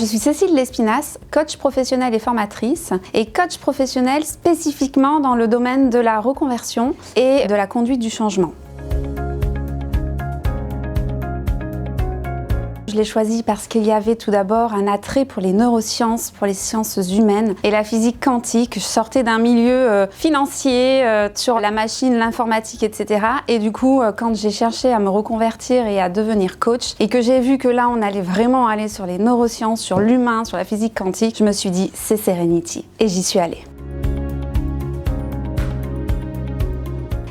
je suis Cécile Lespinasse, coach professionnelle et formatrice, et coach professionnel spécifiquement dans le domaine de la reconversion et de la conduite du changement. Je l'ai choisi parce qu'il y avait tout d'abord un attrait pour les neurosciences, pour les sciences humaines et la physique quantique. Je sortais d'un milieu financier sur la machine, l'informatique, etc. Et du coup, quand j'ai cherché à me reconvertir et à devenir coach et que j'ai vu que là, on allait vraiment aller sur les neurosciences, sur l'humain, sur la physique quantique, je me suis dit, c'est Serenity. Et j'y suis allée.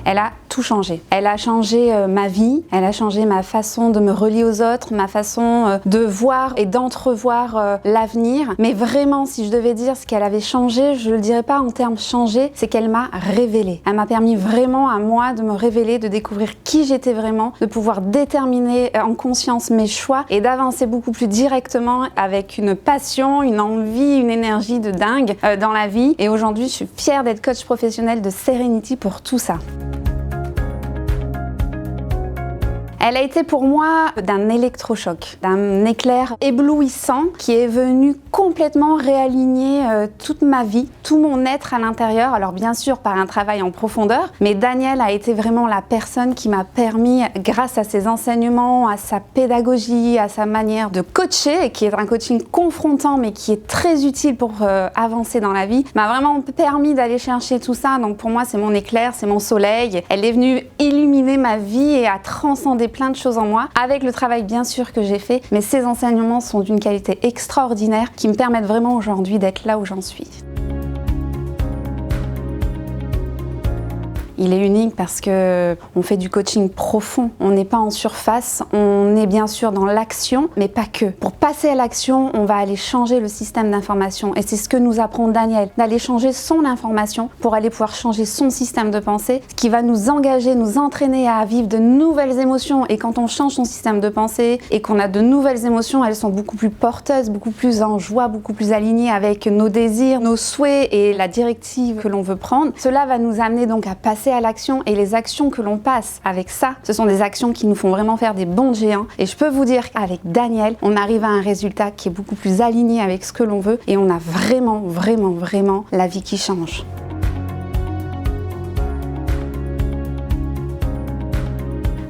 Elle a tout changé. Elle a changé ma vie, elle a changé ma façon de me relier aux autres, ma façon de voir et d'entrevoir l'avenir. Mais vraiment, si je devais dire ce qu'elle avait changé, je ne le dirais pas en termes changés, c'est qu'elle m'a révélée. Elle m'a permis vraiment à moi de me révéler, de découvrir qui j'étais vraiment, de pouvoir déterminer en conscience mes choix et d'avancer beaucoup plus directement avec une passion, une envie, une énergie de dingue dans la vie. Et aujourd'hui, je suis fière d'être coach professionnel de Serenity pour tout ça. Elle a été pour moi d'un électrochoc, d'un éclair éblouissant qui est venu complètement réaligner toute ma vie, tout mon être à l'intérieur. Alors bien sûr par un travail en profondeur, mais Daniel a été vraiment la personne qui m'a permis, grâce à ses enseignements, à sa pédagogie, à sa manière de coacher, qui est un coaching confrontant mais qui est très utile pour avancer dans la vie, m'a vraiment permis d'aller chercher tout ça. Donc pour moi c'est mon éclair, c'est mon soleil. Elle est venue illuminer ma vie et a transcendé plein de choses en moi, avec le travail bien sûr que j'ai fait, mais ces enseignements sont d'une qualité extraordinaire qui me permettent vraiment aujourd'hui d'être là où j'en suis. Il est unique parce que on fait du coaching profond, on n'est pas en surface, on est bien sûr dans l'action, mais pas que. Pour passer à l'action, on va aller changer le système d'information et c'est ce que nous apprend Daniel, d'aller changer son information pour aller pouvoir changer son système de pensée, ce qui va nous engager, nous entraîner à vivre de nouvelles émotions. Et quand on change son système de pensée et qu'on a de nouvelles émotions, elles sont beaucoup plus porteuses, beaucoup plus en joie, beaucoup plus alignées avec nos désirs, nos souhaits et la directive que l'on veut prendre. Cela va nous amener donc à passer à l'action, et les actions que l'on passe avec ça, ce sont des actions qui nous font vraiment faire des bonds de géants. Et je peux vous dire qu'avec Daniel, on arrive à un résultat qui est beaucoup plus aligné avec ce que l'on veut et on a vraiment la vie qui change.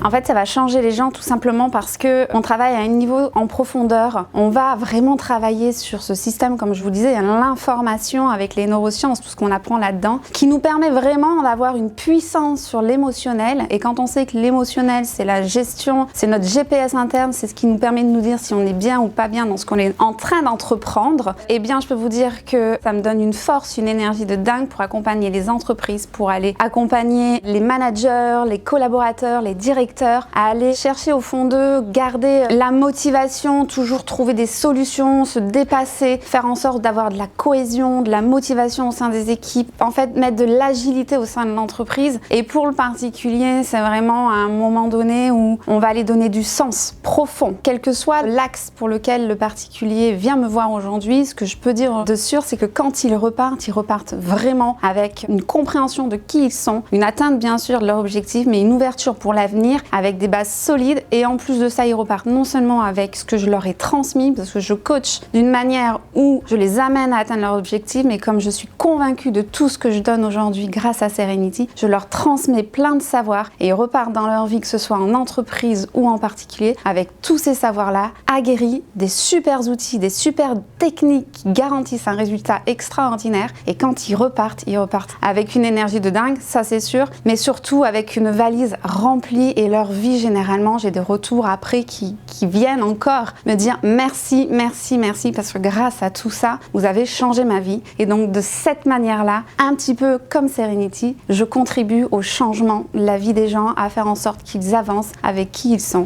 En fait, ça va changer les gens tout simplement parce qu'on travaille à un niveau en profondeur. On va vraiment travailler sur ce système, comme je vous disais, l'information avec les neurosciences, tout ce qu'on apprend là-dedans, qui nous permet vraiment d'avoir une puissance sur l'émotionnel. Et quand on sait que l'émotionnel, c'est la gestion, c'est notre GPS interne, c'est ce qui nous permet de nous dire si on est bien ou pas bien dans ce qu'on est en train d'entreprendre, eh bien, je peux vous dire que ça me donne une force, une énergie de dingue pour accompagner les entreprises, pour aller accompagner les managers, les collaborateurs, les directeurs, à aller chercher au fond d'eux, garder la motivation, toujours trouver des solutions, se dépasser, faire en sorte d'avoir de la cohésion, de la motivation au sein des équipes, en fait mettre de l'agilité au sein de l'entreprise. Et pour le particulier, c'est vraiment à un moment donné où on va aller donner du sens profond. Quel que soit l'axe pour lequel le particulier vient me voir aujourd'hui, ce que je peux dire de sûr, c'est que quand ils repartent vraiment avec une compréhension de qui ils sont, une atteinte bien sûr de leur objectif, mais une ouverture pour l'avenir, avec des bases solides. Et en plus de ça, ils repartent non seulement avec ce que je leur ai transmis, parce que je coach d'une manière où je les amène à atteindre leur objectif, mais comme je suis convaincue de tout ce que je donne aujourd'hui grâce à Serenity, je leur transmets plein de savoirs et ils repartent dans leur vie, que ce soit en entreprise ou en particulier, avec tous ces savoirs-là aguerris, des super outils, des super techniques qui garantissent un résultat extraordinaire. Et quand ils repartent avec une énergie de dingue, ça c'est sûr, mais surtout avec une valise remplie. Et leur vie, généralement, j'ai des retours après qui viennent encore me dire merci, parce que grâce à tout ça, vous avez changé ma vie. Et donc de cette manière-là, un petit peu comme Serenity, je contribue au changement de la vie des gens, à faire en sorte qu'ils avancent avec qui ils sont.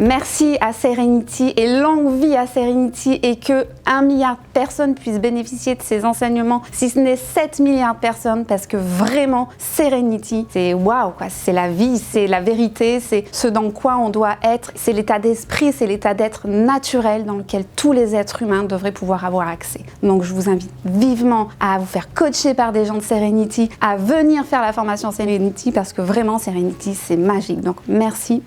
Merci à Serenity et longue vie à Serenity, et que 1 milliard de personnes puissent bénéficier de ces enseignements, si ce n'est 7 milliards de personnes, parce que vraiment Serenity, c'est waouh quoi, c'est la vie, c'est la vérité, c'est ce dans quoi on doit être, c'est l'état d'esprit, c'est l'état d'être naturel dans lequel tous les êtres humains devraient pouvoir avoir accès. Donc je vous invite vivement à vous faire coacher par des gens de Serenity, à venir faire la formation Serenity, parce que vraiment Serenity c'est magique. Donc merci.